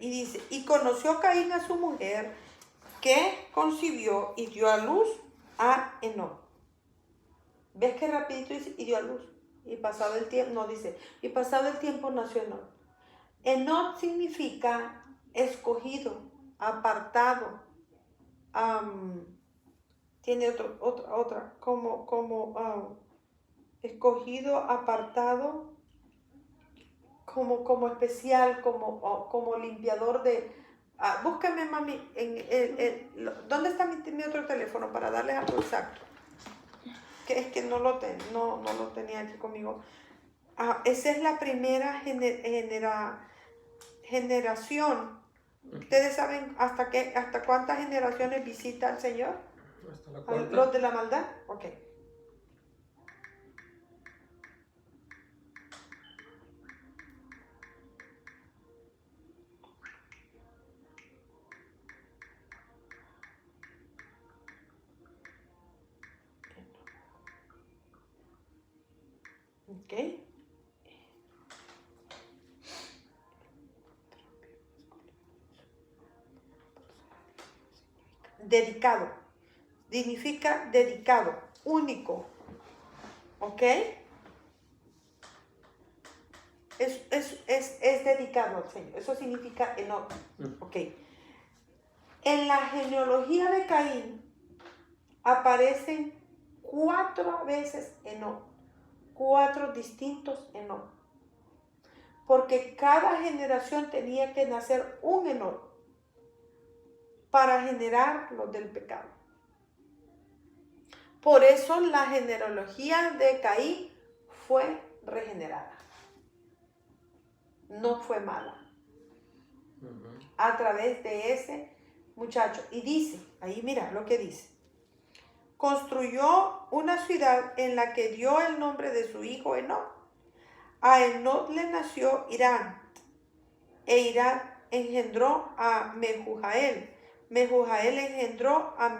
Y dice, y conoció Caín a su mujer, que concibió y dio a luz a Enoc. ¿Ves qué rapidito dice? Y dio a luz. Y pasado el tiempo, no dice, y pasado el tiempo nació Enoc. Enoc significa escogido, apartado. Tiene otra, como escogido, apartado, como especial, como limpiador de... búscame, mami, ¿dónde está mi otro teléfono para darles algo exacto? Que es que no lo tenía aquí conmigo. Esa es la primera generación. ¿Ustedes saben hasta cuántas generaciones visita el Señor? Hasta la cuarta. ¿Los de la maldad? Ok. Ok. Dedicado. Significa dedicado, único. ¿Ok? Es dedicado al Señor. Eso significa Enoc. ¿Ok? En la genealogía de Caín aparecen 4 veces Enoc. 4 distintos Enoc. Porque cada generación tenía que nacer un Enoc para generar los del pecado. Por eso la genealogía de Caín fue regenerada. No fue mala. A través de ese muchacho. Y dice, ahí mira lo que dice. Construyó una ciudad en la que dio el nombre de su hijo Enoc. A Enoc le nació Irán. E Irán engendró a Mehujael. Mehujael engendró a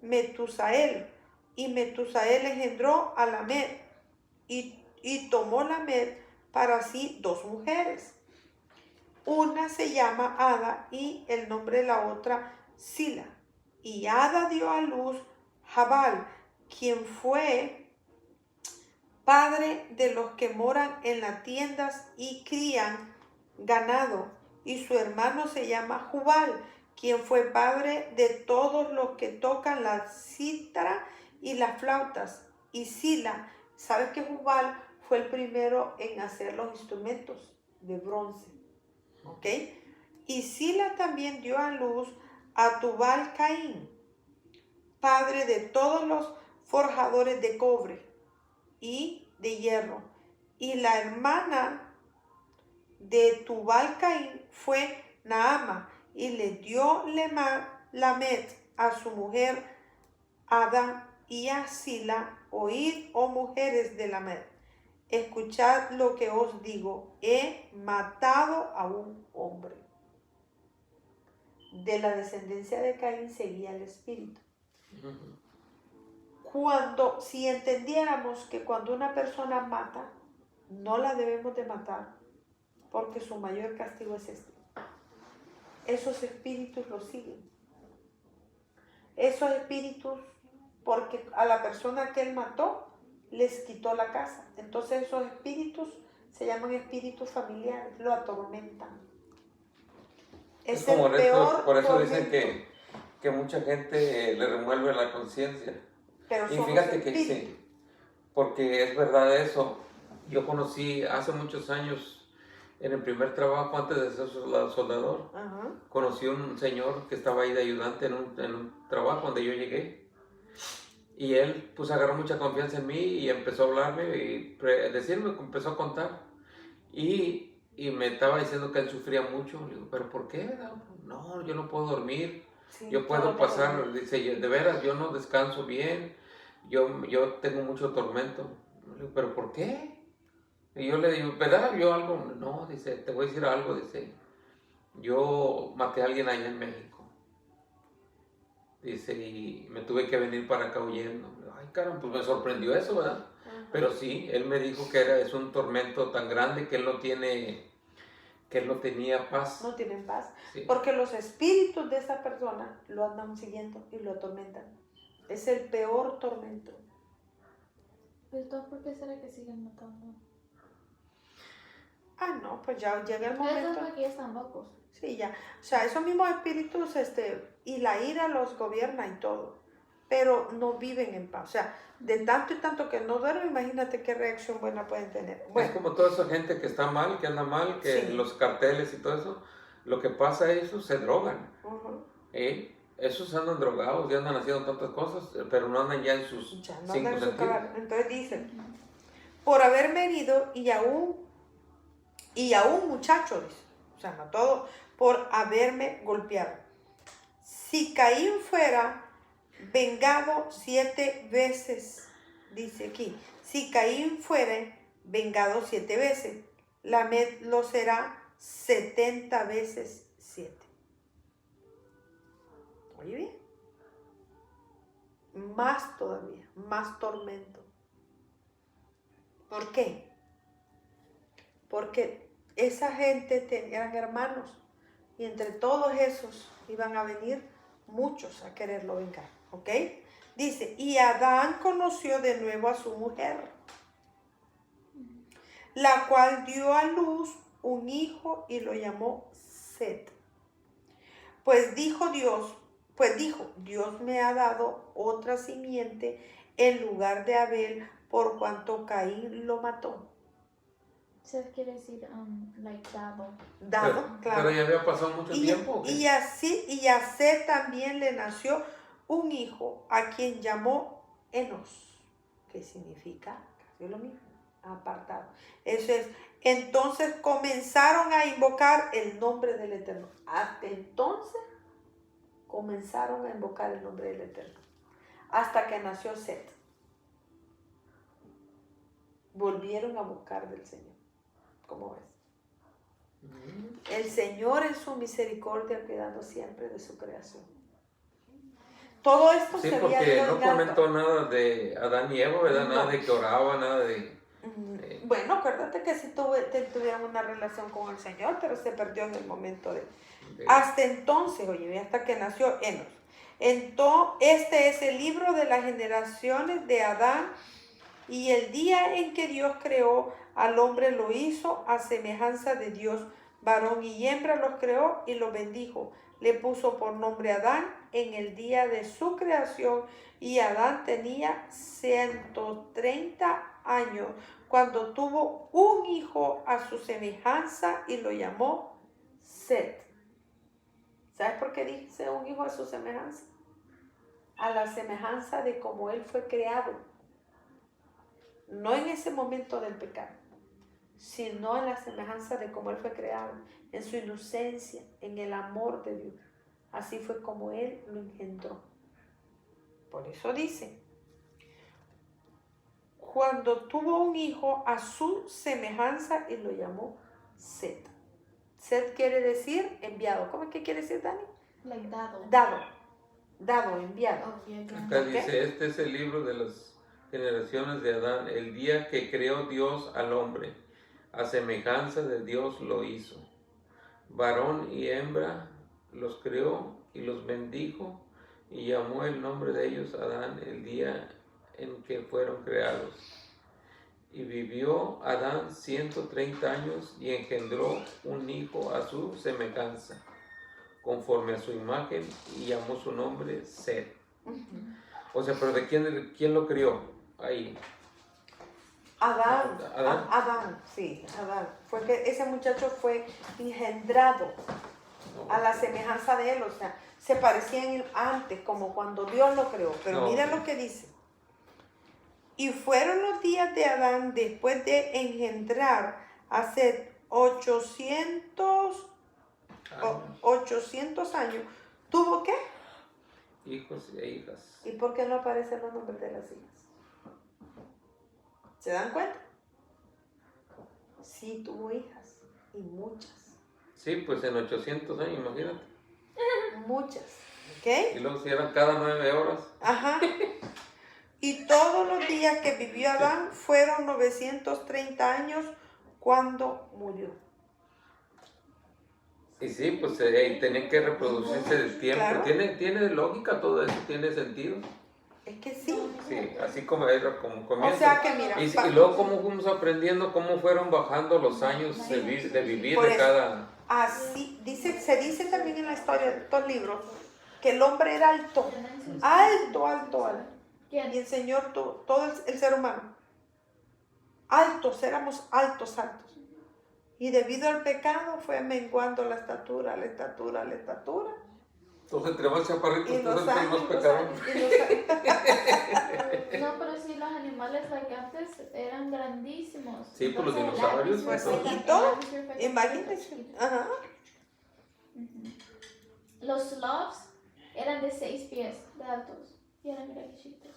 Metusael. Y Metusael engendró a Lamed. Y tomó Lamed para sí 2 mujeres. Una se llama Ada y el nombre de la otra Sila. Y Ada dio a luz Jabal, quien fue padre de los que moran en las tiendas y crían ganado. Y su hermano se llama Jubal, quien fue padre de todos los que tocan la cítara y las flautas. Y Sila, ¿sabes que Jubal fue el primero en hacer los instrumentos de bronce? ¿Ok? Y Sila también dio a luz a Tubal Caín, padre de todos los forjadores de cobre y de hierro. Y la hermana de Tubal Caín fue Naama, y le dio Lamed a su mujer Ada, y a Sila: oíd, oh mujeres de Lamed, escuchad lo que os digo, he matado a un hombre. De la descendencia de Caín seguía el espíritu. Si entendiéramos que cuando una persona mata, no la debemos de matar, porque su mayor castigo es este. Esos espíritus los siguen. Esos espíritus, porque a la persona que él mató, les quitó la casa. Entonces esos espíritus se llaman espíritus familiares, lo atormentan. Es como peor, por eso dicen que mucha gente le remueve la conciencia. Y fíjate que sí, porque es verdad eso. Yo conocí hace muchos años, en el primer trabajo antes de ser soldador, conocí un señor que estaba ahí de ayudante en un trabajo donde yo llegué. Y él pues agarró mucha confianza en mí y empezó a hablarme y decirme, empezó a contar. Y me estaba diciendo que él sufría mucho. Le digo, ¿pero por qué? No, yo no puedo dormir. Sí, yo puedo pasar, dice, de veras, yo no descanso bien. Yo tengo mucho tormento. Le digo, ¿pero por qué? Y yo le digo, ¿verdad? Yo algo. No, dice, te voy a decir algo. Dice, yo maté a alguien allá en México. Dice, y me tuve que venir para acá huyendo. Ay, caramba, pues me sorprendió eso, ¿verdad? Pero sí, él me dijo que es un tormento tan grande que él no tiene que no tenía paz. No tienen paz. Sí. Porque los espíritus de esa persona lo andan siguiendo y lo atormentan. Es el peor tormento. ¿Pero por qué será que siguen matando? Ah, no, pues ya llega el momento. Eso es porque ya están locos. Sí, ya. O sea, esos mismos espíritus, y la ira los gobierna y todo. Pero no viven en paz. O sea, de tanto y tanto que no duermen, imagínate qué reacción buena pueden tener. Bueno. Es como toda esa gente que está mal, que anda mal, que sí. Los carteles y todo eso, lo que pasa es que se drogan. Esos andan drogados, ya andan haciendo tantas cosas, pero no andan ya en sus ya no andan en su cabal. Entonces dice, por haberme herido y aún muchacho, dice, o sea, no todo, por haberme golpeado. Si Caín fuera vengado 7 veces, dice aquí, si Caín fuera vengado 7 veces, Lamed lo será 70 veces 7. Oye bien, más todavía, más tormento. ¿Por qué? Porque esa gente eran hermanos y entre todos esos iban a venir muchos a quererlo vengar, ¿ok? Dice, y Adán conoció de nuevo a su mujer, la cual dio a luz un hijo y lo llamó Set. Pues dijo, Dios me ha dado otra simiente en lugar de Abel, por cuanto Caín lo mató. Set quiere decir, dado. Dado, claro. Pero ya había pasado mucho tiempo. Y a Set también le nació un hijo, a quien llamó Enos, que significa casi lo mismo, apartado. Eso es. Entonces comenzaron a invocar el nombre del Eterno. Hasta entonces comenzaron a invocar el nombre del Eterno. Hasta que nació Set. Volvieron a buscar del Señor. ¿Cómo ves? El Señor en su misericordia cuidando siempre de su creación. Todo esto sí, se porque había no comentó nada de Adán y Eva, ¿verdad? No. Nada de que oraba, nada de... Bueno, acuérdate que sí tuvieron una relación con el Señor, pero se perdió en el momento de... Hasta entonces, oye, hasta que nació Enos. Entonces, este es el libro de las generaciones de Adán, y el día en que Dios creó al hombre lo hizo a semejanza de Dios, varón y hembra los creó y los bendijo. Le puso por nombre Adán en el día de su creación, y Adán tenía 130 años cuando tuvo un hijo a su semejanza y lo llamó Set. ¿Sabes por qué dice un hijo a su semejanza? A la semejanza de como él fue creado. No en ese momento del pecado, sino en la semejanza de cómo él fue creado, en su inocencia, en el amor de Dios. Así fue como él lo engendró. Por eso dice, cuando tuvo un hijo a su semejanza y lo llamó Set. Set quiere decir enviado. ¿Cómo es que quiere decir, Dani? Dado, enviado. Acá dice, este es el libro de las generaciones de Adán, el día que creó Dios al hombre, a semejanza de Dios lo hizo. Varón y hembra los creó y los bendijo, y llamó el nombre de ellos Adán el día en que fueron creados. Y vivió Adán 130 años y engendró un hijo a su semejanza, conforme a su imagen, y llamó su nombre Set. O sea, pero ¿de quién lo crió ahí? Adán, sí, Adán. Fue que ese muchacho fue engendrado a la semejanza de él, o sea, se parecían antes, como cuando Dios lo creó. Pero mira lo que dice. Y fueron los días de Adán después de engendrar hace 800 años. ¿Tuvo qué? Hijos e hijas. ¿Y por qué no aparecen los nombres de las hijas? ¿Se dan cuenta? Sí, tuvo hijas y muchas. Sí, pues en 800 años, imagínate. Muchas, ¿ok? Y luego si eran cada 9 horas. Ajá. Y todos los días que vivió Adán fueron 930 años cuando murió. Y sí, pues tienen que reproducirse del tiempo. Claro. Tiene lógica todo eso, tiene sentido. Es que sí. Sí, así como comienza. O sea que mira. Y luego cómo fuimos aprendiendo, cómo fueron bajando los años de vivir de cada... Así, se dice también en la historia de estos libros que el hombre era alto. Alto. Y el Señor, todo el ser humano. Altos, éramos altos. Y debido al pecado fue menguando la estatura. Entonces, entre más chaparritos, Y los más años. pecaron. No, pero sí, los animales que antes eran grandísimos. Sí, pues los dinosaurios. Pues sí, y todo. Imagínense. Ajá. Los sloths eran de 6 pies de altos. Y eran mira qué chiquitos.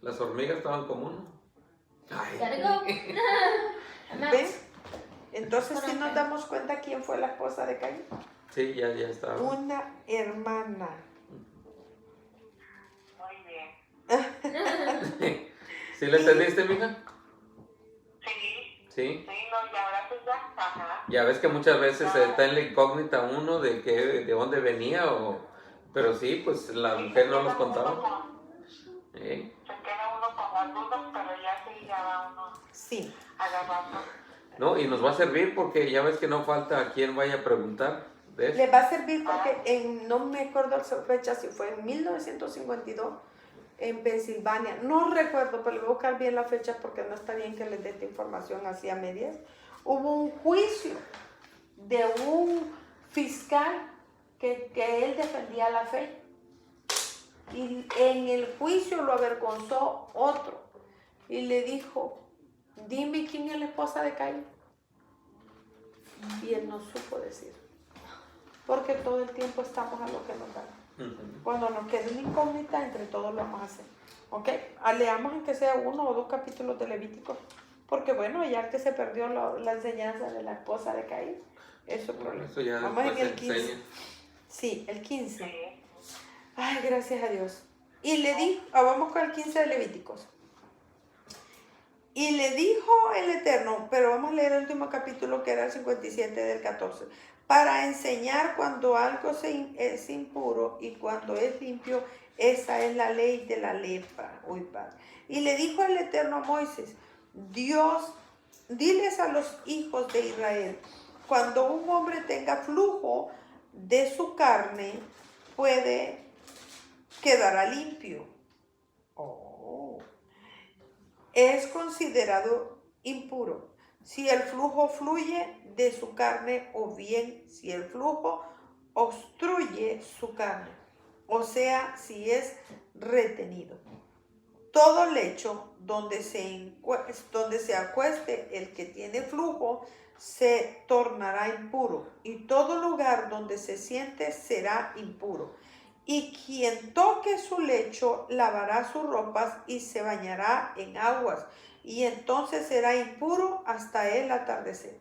Las hormigas estaban como uno. Gotta go. ¿Ven? Entonces sí nos damos cuenta quién fue la esposa de Caín. Sí, ya está. Una hermana. Muy bien. ¿Sí le entendiste, mija? Sí. Sí. Sí, no, y ahora pues ya. Ajá. Ya ves que muchas veces está en la incógnita uno de dónde venía, pero sí, pues la mujer no nos contaba. Se queda uno con las dudas, pero ya va uno Sí. agarrando. No, y nos va a servir porque ya ves que no falta quien vaya a preguntar de eso. Le va a servir porque no me acuerdo la fecha, si fue en 1952 en Pensilvania. No recuerdo, pero le voy a buscar bien la fecha porque no está bien que les dé esta información así a medias. Hubo un juicio de un fiscal que él defendía la fe. Y en el juicio lo avergonzó otro. Y le dijo, dime quién es la esposa de Caín. Y él no supo decir. Porque todo el tiempo estamos a lo que nos dan. Cuando nos quede una incógnita, entre todos lo vamos a hacer. ¿Ok? Leamos aunque sea 1 o 2 capítulos de Levítico. Porque bueno, ya que se perdió la enseñanza de la esposa de Caín, es su problema. Eso ya vamos en el 15. Enseña. Sí, el 15. Sí. Ay, gracias a Dios. Y le dijo, vamos con el 15 de Levíticos. Y le dijo el Eterno, pero vamos a leer el último capítulo que era el 57 del 14, para enseñar cuando algo es impuro y cuando es limpio, esa es la ley de la lepra. Uy, Padre. Y le dijo el Eterno a Moisés, Dios, diles a los hijos de Israel, cuando un hombre tenga flujo de su carne, quedará limpio. Es considerado impuro si el flujo fluye de su carne o bien si el flujo obstruye su carne, o sea, si es retenido. Todo lecho donde se acueste el que tiene flujo se tornará impuro, y todo lugar donde se siente será impuro. Y quien toque su lecho lavará sus ropas y se bañará en aguas, y entonces será impuro hasta el atardecer.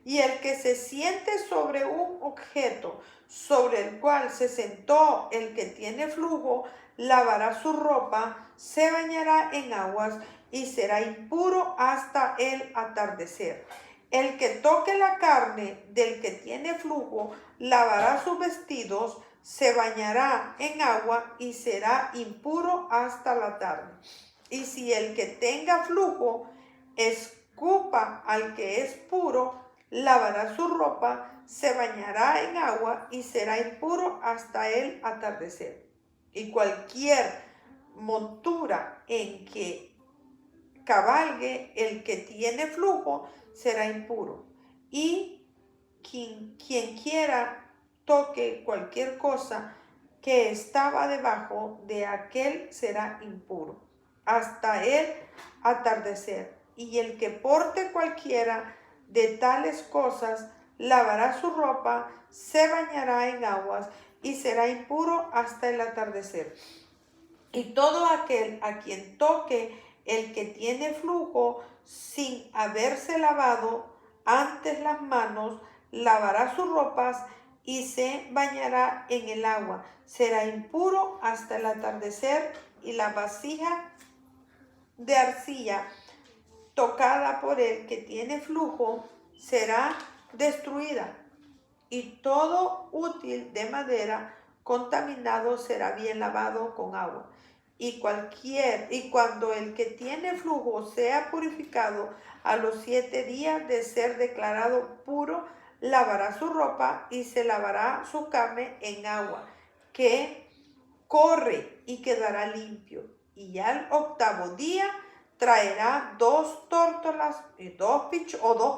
Y el que se siente sobre un objeto sobre el cual se sentó el que tiene flujo, lavará su ropa, se bañará en aguas y será impuro hasta el atardecer. El que toque la carne del que tiene flujo, lavará sus vestidos, se bañará en agua y será impuro hasta la tarde. Y si el que tenga flujo escupa al que es puro, lavará su ropa, se bañará en agua y será impuro hasta el atardecer. Y cualquier montura en que cabalgue el que tiene flujo será impuro. Y quien quiera toque cualquier cosa que estaba debajo de aquel será impuro hasta el atardecer. Y el que porte cualquiera de tales cosas lavará su ropa, se bañará en aguas y será impuro hasta el atardecer. Y todo aquel a quien toque el que tiene flujo sin haberse lavado antes las manos, lavará sus ropas y se bañará en el agua. Será impuro hasta el atardecer, y la vasija de arcilla tocada por el que tiene flujo será destruida. y todo útil de madera contaminado será bien lavado con agua. Y cuando el que tiene flujo sea purificado a los 7 días de ser declarado puro, lavará su ropa y se lavará su carne en agua, que corre, y quedará limpio. Y al 8º día traerá 2 tórtolas y 2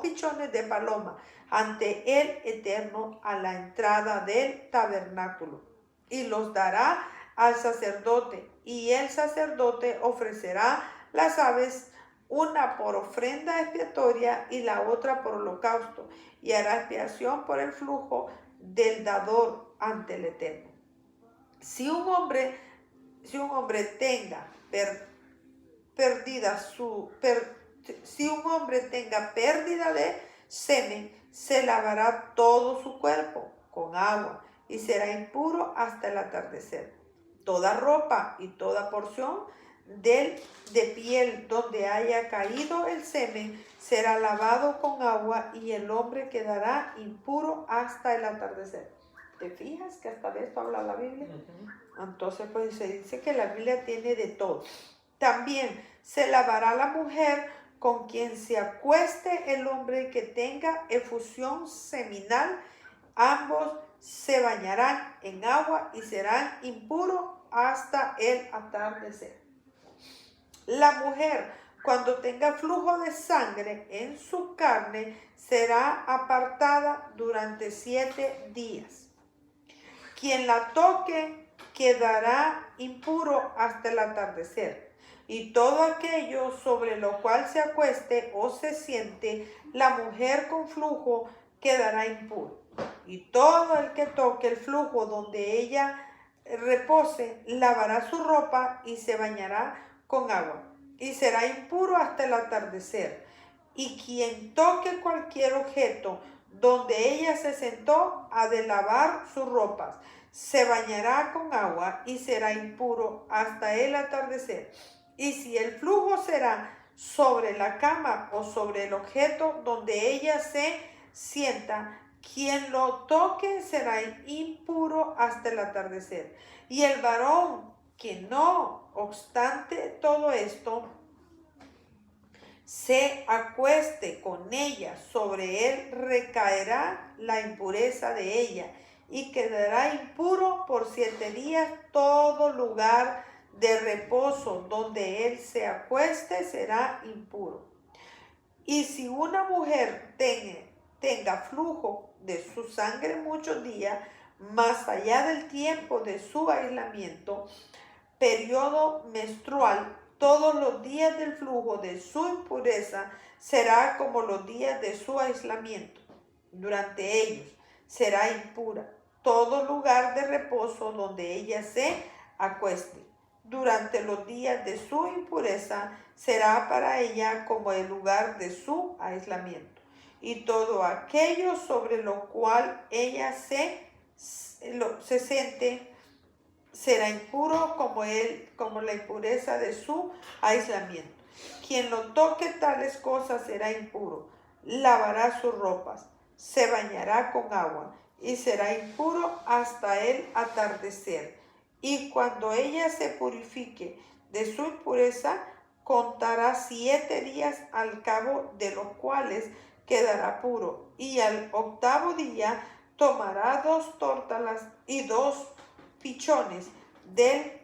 pichones de paloma ante el Eterno a la entrada del tabernáculo, y los dará al sacerdote, y el sacerdote ofrecerá las aves, una por ofrenda expiatoria y la otra por holocausto, y hará expiación por el flujo del dador ante el Eterno. Si un hombre tenga pérdida de semen, se lavará todo su cuerpo con agua y será impuro hasta el atardecer. Toda ropa y toda porción de piel donde haya caído el semen será lavado con agua, y el hombre quedará impuro hasta el atardecer. ¿Te fijas que hasta de esto habla la Biblia? Entonces, pues se dice que la Biblia tiene de todo. También se lavará la mujer con quien se acueste el hombre que tenga efusión seminal. Ambos se bañarán en agua y serán impuros hasta el atardecer. La mujer, cuando tenga flujo de sangre en su carne, será apartada durante 7 días. Quien la toque quedará impuro hasta el atardecer. Y todo aquello sobre lo cual se acueste o se siente la mujer con flujo quedará impuro. Y todo el que toque el flujo donde ella repose, lavará su ropa y se bañará con agua, y será impuro hasta el atardecer. Y quien toque cualquier objeto donde ella se sentó, ha de lavar sus ropas, se bañará con agua y será impuro hasta el atardecer. Y si el flujo será sobre la cama o sobre el objeto donde ella se sienta, quien lo toque será impuro hasta el atardecer. Y el varón que no obstante todo esto se acueste con ella, sobre él recaerá la impureza de ella, y quedará impuro por 7 días. Todo lugar de reposo donde él se acueste será impuro. Y si una mujer tenga flujo de su sangre muchos días, más allá del tiempo de su aislamiento, periodo menstrual, todos los días del flujo de su impureza será como los días de su aislamiento. Durante ellos será impura todo lugar de reposo donde ella se acueste. Durante los días de su impureza será para ella como el lugar de su aislamiento. Y todo aquello sobre lo cual ella se siente será impuro como la impureza de su aislamiento. Quien lo toque tales cosas será impuro. Lavará sus ropas, se bañará con agua y será impuro hasta el atardecer. Y cuando ella se purifique de su impureza, contará 7 días, al cabo de los cuales quedará puro. Y al 8º día tomará 2 tórtolas y 2 pichones de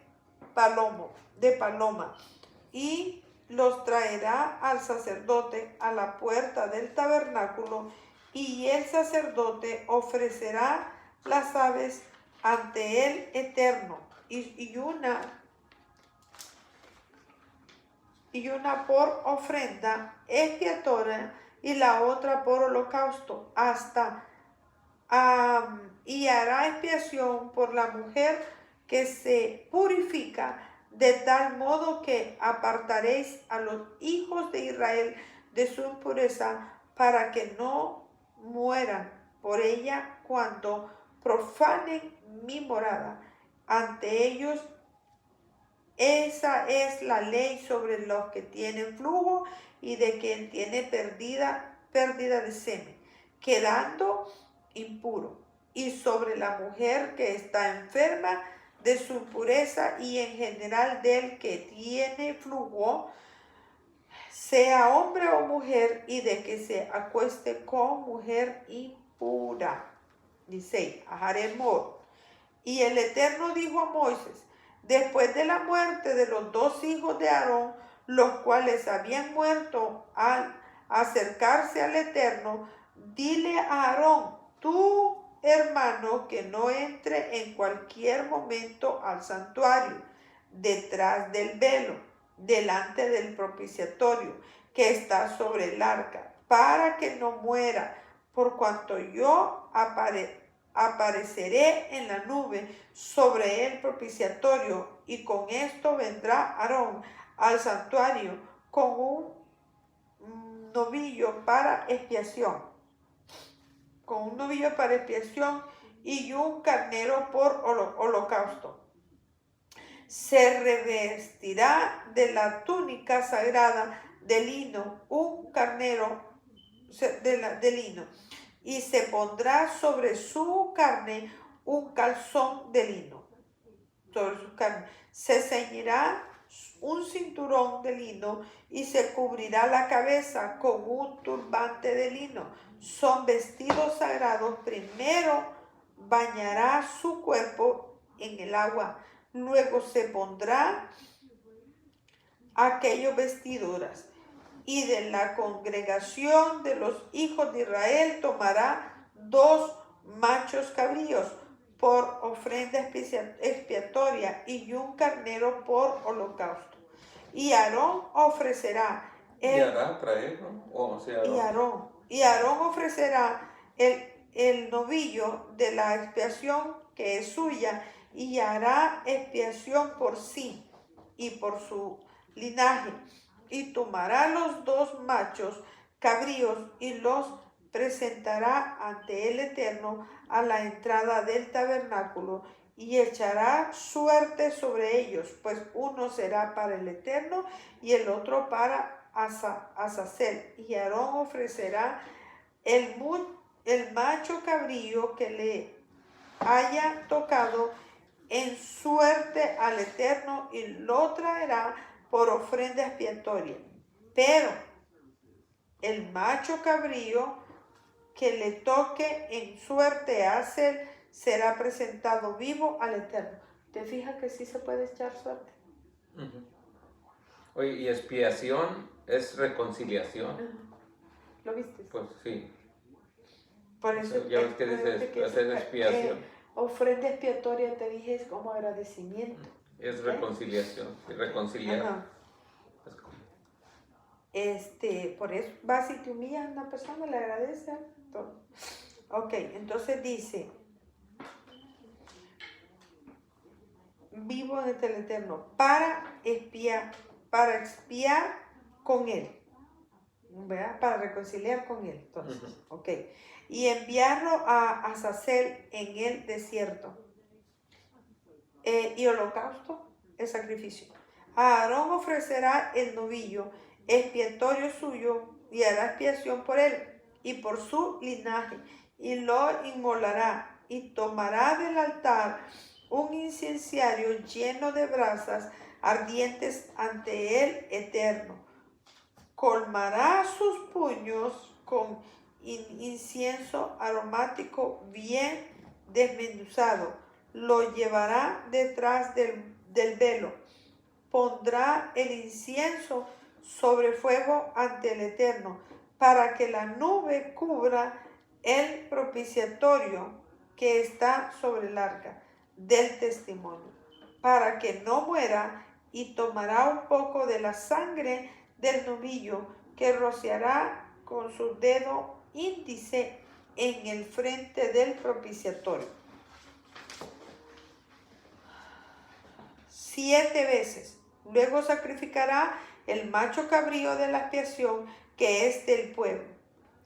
paloma, y los traerá al sacerdote a la puerta del tabernáculo, y el sacerdote ofrecerá las aves ante el Eterno, y una por ofrenda expiatoria y la otra por holocausto, y hará expiación por la mujer que se purifica, de tal modo que apartaréis a los hijos de Israel de su impureza, para que no mueran por ella cuando profanen mi morada. Ante ellos, esa es la ley sobre los que tienen flujo y de quien tiene pérdida de semen, quedando impuro, y sobre la mujer que está enferma de su impureza, y en general del que tiene flujo, sea hombre o mujer, y de que se acueste con mujer impura. Dice, Aharemor. Y el Eterno dijo a Moisés, después de la muerte de los 2 hijos de Aarón, los cuales habían muerto al acercarse al Eterno, dile a Aarón, tu hermano, que no entre en cualquier momento al santuario, detrás del velo, delante del propiciatorio que está sobre el arca, para que no muera, por cuanto yo apareceré en la nube sobre el propiciatorio, y con esto vendrá Aarón al santuario con un novillo para expiación, y un carnero por holocausto. Se revestirá de la túnica sagrada de lino, un carnero de lino, y se pondrá sobre su carne un calzón de lino. Sobre su carne se ceñirá un cinturón de lino y se cubrirá la cabeza con un turbante de lino. Son vestidos sagrados. Primero bañará su cuerpo en el agua, luego se pondrá aquellas vestiduras, y de la congregación de los hijos de Israel tomará 2 machos cabríos por ofrenda expiatoria y un carnero por holocausto. Y Aarón ofrecerá Aarón ofrecerá el novillo de la expiación que es suya, y hará expiación por sí y por su linaje, y tomará los 2 machos cabríos y los presentará ante el Eterno a la entrada del tabernáculo, y echará suerte sobre ellos, pues uno será para el Eterno y el otro para Azazel. Y Aarón ofrecerá el macho cabrío que le haya tocado en suerte al Eterno, y lo traerá por ofrenda expiatoria. Pero el macho cabrío que le toque en suerte a Azazel será presentado vivo al Eterno. ¿Te fijas que sí se puede echar suerte? Oye, ¿y expiación es reconciliación? ¿Lo viste? Pues sí. Por eso ya ves que dice hacer expiación. Ofrenda expiatoria, te dije, es como agradecimiento. Es reconciliación, reconciliar. Ajá. Por eso vas y te humillas a una persona, le agradeces todo. Ok, entonces dice, vivo ante el Eterno para expiar con él, ¿verdad? Para reconciliar con él. Entonces, ok. Y enviarlo a Azazel en el desierto. Y holocausto, el sacrificio. Aarón ofrecerá el novillo expiatorio suyo, y hará expiación por él y por su linaje, y lo inmolará, y tomará del altar un inciensario lleno de brasas ardientes ante el Eterno. Colmará sus puños con incienso aromático bien desmenuzado. Lo llevará detrás del velo. Pondrá el incienso sobre fuego ante el Eterno, para que la nube cubra el propiciatorio que está sobre el arca del testimonio, para que no muera, y tomará un poco de la sangre del novillo, que rociará con su dedo índice en el frente del propiciatorio 7 veces. Luego sacrificará el macho cabrío de la expiación, que es del pueblo.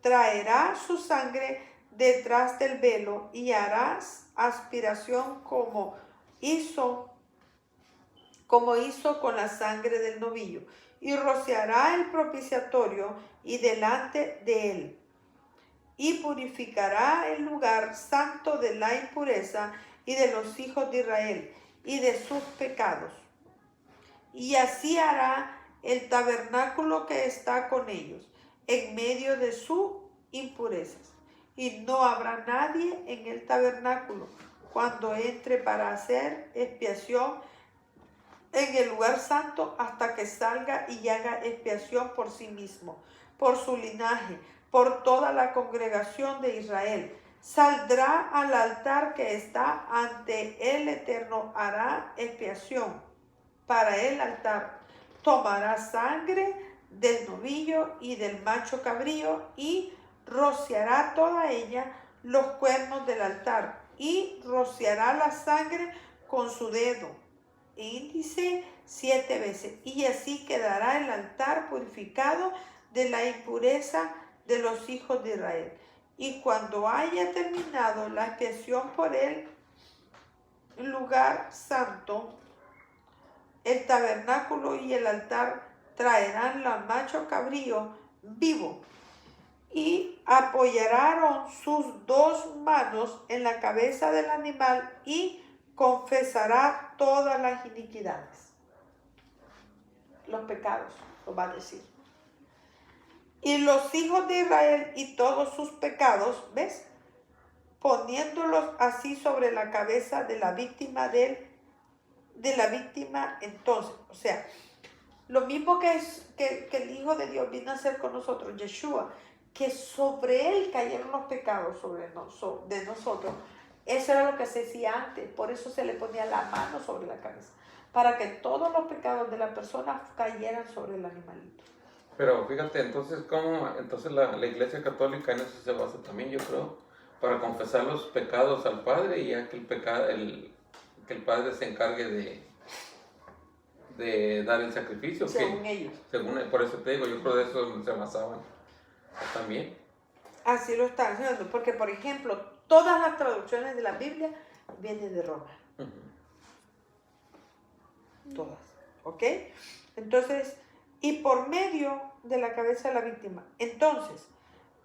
Traerá su sangre detrás del velo, y hará aspiración como hizo con la sangre del novillo, y rociará el propiciatorio y delante de él. y purificará el lugar santo de la impureza y de los hijos de Israel y de sus pecados. Y así hará el tabernáculo que está con ellos en medio de sus impurezas. Y no habrá nadie en el tabernáculo cuando entre para hacer expiación en el lugar santo hasta que salga y haga expiación por sí mismo, por su linaje, por toda la congregación de Israel. Saldrá al altar que está ante el Eterno, hará expiación para el altar. Tomará sangre del novillo y del macho cabrío y rociará toda ella los cuernos del altar y rociará la sangre con su dedo índice 7 veces, y así quedará el altar purificado de la impureza de los hijos de Israel. Y cuando haya terminado la expiación por el lugar santo, el tabernáculo y el altar traerán la macho cabrío vivo y apoyarán sus 2 manos en la cabeza del animal y confesará todas las iniquidades, los pecados, lo va a decir. Y los hijos de Israel y todos sus pecados, ¿ves? Poniéndolos así sobre la cabeza de la víctima entonces, o sea, lo mismo que el Hijo de Dios vino a hacer con nosotros, Yeshua, que sobre él cayeron los pecados de nosotros. Eso era lo que se hacía antes, por eso se le ponía la mano sobre la cabeza, para que todos los pecados de la persona cayeran sobre el animalito. Pero fíjate, entonces, ¿cómo? Entonces la Iglesia Católica en eso se basa también, yo creo, para confesar los pecados al Padre y ya que el Padre se encargue de dar el sacrificio. Según ellos. Por eso te digo, yo creo de eso se basaban también. Así lo están haciendo, porque por ejemplo, todas las traducciones de la Biblia vienen de Roma. Todas, ¿ok? Entonces, y por medio de la cabeza de la víctima. Entonces,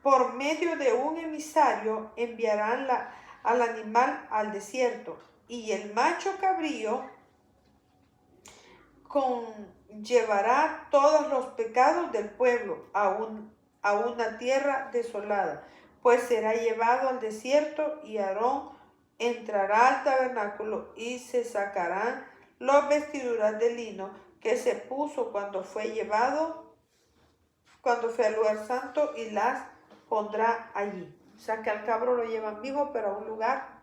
por medio de un emisario enviarán al animal al desierto, y el macho cabrío llevará todos los pecados del pueblo a una tierra desolada, pues será llevado al desierto, y Aarón entrará al tabernáculo y se sacarán las vestiduras de lino que se puso cuando fue al lugar santo, y las pondrá allí. O sea que al cabro lo llevan vivo, pero a un lugar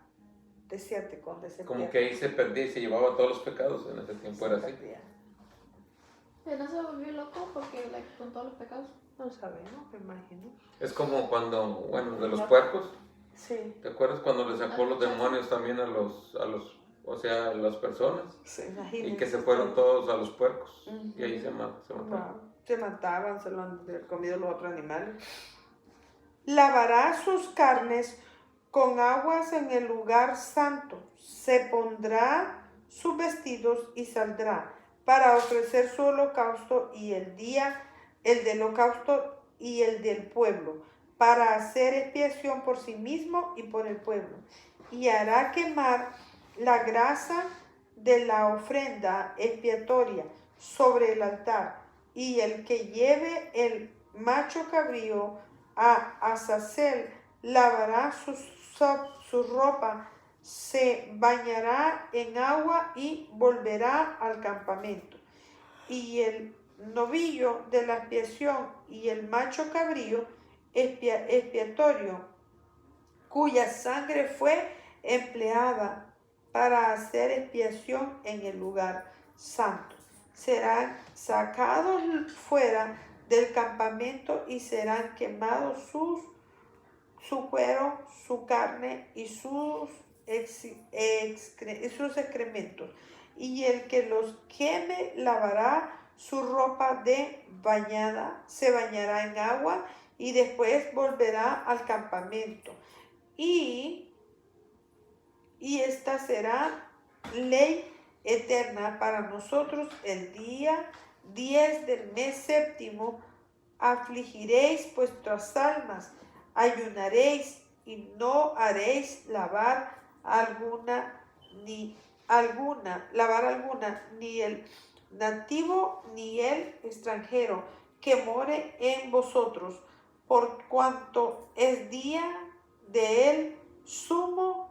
desértico donde se como que ahí se perdía y se llevaba todos los pecados en ese tiempo, era así. Pero no se volvió loco porque con todos los pecados. No sabemos, me imagino. Es como cuando, bueno, de los puercos. Sí. ¿Te acuerdas cuando le sacó los demonios también a las personas? Sí, y que se fueron todos a los puercos. Y ahí se mataron. Wow. Se mataban, se lo han comido los otros animales. Lavará sus carnes con aguas en el lugar santo. Se pondrá sus vestidos y saldrá para ofrecer su holocausto y el del holocausto y el del pueblo, para hacer expiación por sí mismo y por el pueblo. Y hará quemar la grasa de la ofrenda expiatoria sobre el altar, y el que lleve el macho cabrío a Azazel lavará su ropa, se bañará en agua y volverá al campamento. Y el novillo de la expiación y el macho cabrío expiatorio, cuya sangre fue empleada para hacer expiación en el lugar santo, serán sacados fuera del campamento y serán quemados su cuero, su carne y sus excrementos. Y el que los queme lavará su ropa se bañará en agua y después volverá al campamento. Y esta será ley eterna para nosotros. El día 10 del mes séptimo afligiréis vuestras almas ayunaréis y no haréis lavar alguna, ni el nativo ni el extranjero que more en vosotros, por cuanto es día del sumo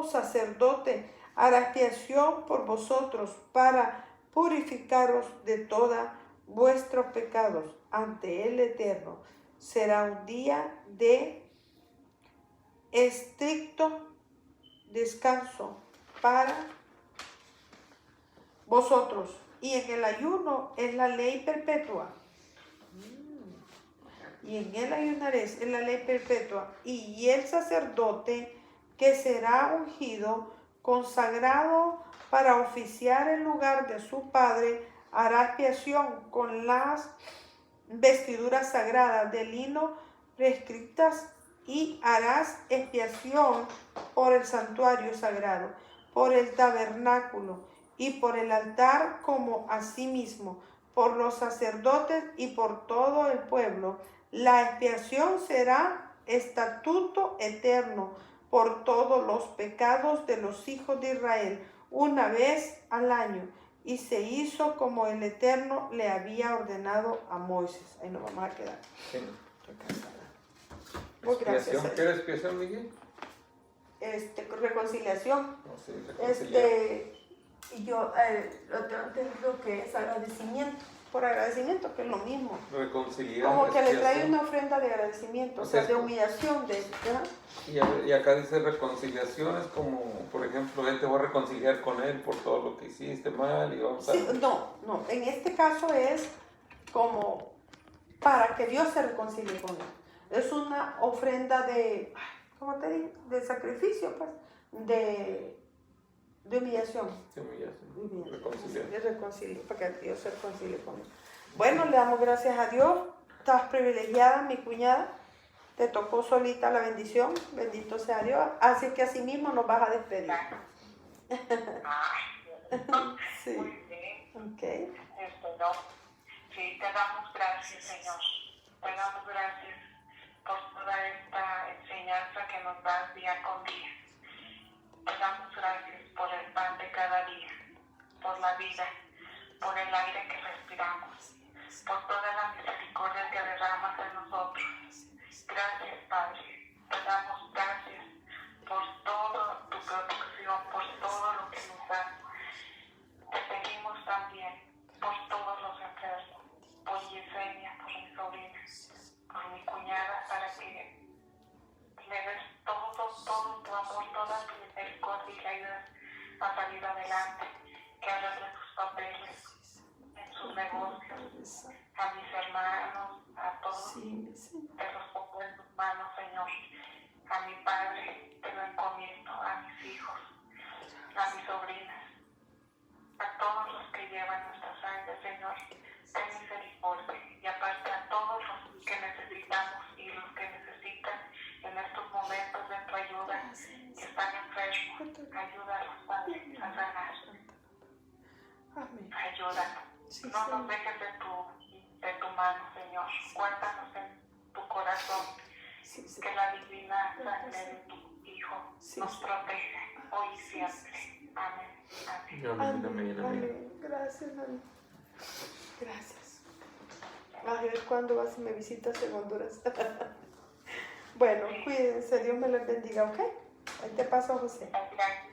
sacerdote, hará expiación por vosotros para purificaros de todos vuestros pecados ante el Eterno. Será un día de estricto descanso para vosotros, y en el ayuno es la ley perpetua. Y en él ayunaréis, es la ley perpetua. Y el sacerdote que será ungido, consagrado para oficiar en lugar de su padre, hará expiación con las vestiduras sagradas de lino prescritas, y harás expiación por el santuario sagrado, por el tabernáculo y por el altar, como asimismo por los sacerdotes y por todo el pueblo. La expiación será estatuto eterno por todos los pecados de los hijos de Israel, una vez al año. Y se hizo como el Eterno le había ordenado a Moisés. Ahí nos vamos a quedar. Sí. Gracias. ¿Qué era expiación, Miguel? Reconciliación. No, sí, reconciliar. Y yo lo entendido que es agradecimiento, por agradecimiento, que es lo mismo. Reconciliar. Como que le trae una ofrenda de agradecimiento, o sea, de humillación. Y acá dice reconciliación, es como, por ejemplo, te voy a reconciliar con él por todo lo que hiciste mal y vamos a... Sí, no, en este caso es como para que Dios se reconcilie con él. Es una ofrenda de, ¿cómo te digo? De sacrificio, pues, de humillación. De humillación. Reconciliar. De reconciliar, para que Dios se reconcilie con él. Bueno, le damos gracias a Dios. Estás privilegiada, mi cuñada. Te tocó solita la bendición. Bendito sea Dios. Así que así mismo nos vas a despedir. Sí. Muy bien. Ok. No. Sí, te damos gracias, Señor. Te damos gracias por toda esta enseñanza que nos das día con día. Te damos gracias por el pan de cada día, por la vida, por el aire que respiramos, por toda la misericordia que derramas en nosotros. Gracias, Padre. Te damos gracias por toda tu protección, por todo lo que nos das. Te pedimos también por todos los enfermos, por Yesenia, por mi sobrina, por mi cuñada, para que le des todo tu amor, toda tu misericordia y le ayudes a salir adelante, que arregle sus papeles en sus negocios, a mis hermanos, a todos, te los pongo en tus manos, Señor. A mi padre te lo encomiendo, a mis hijos, a mis sobrinas, a todos los que llevan nuestra sangre, Señor, ten misericordia, y aparte a todos los que necesitamos y los que necesitan en estos momentos de tu ayuda, que están enfermos, ayúdalos, Padre, a sanar. Ayúdanos. No nos dejes de tu mano, Señor. Guárdanos en tu corazón. Que la divina sangre de tu Hijo nos proteja hoy y siempre. Amén. Amén. Gracias, amén. Gracias. A ver cuándo vas y me visitas en Honduras. Bueno, cuídense. Dios me los bendiga, ¿ok? Ahí te paso, José. Gracias.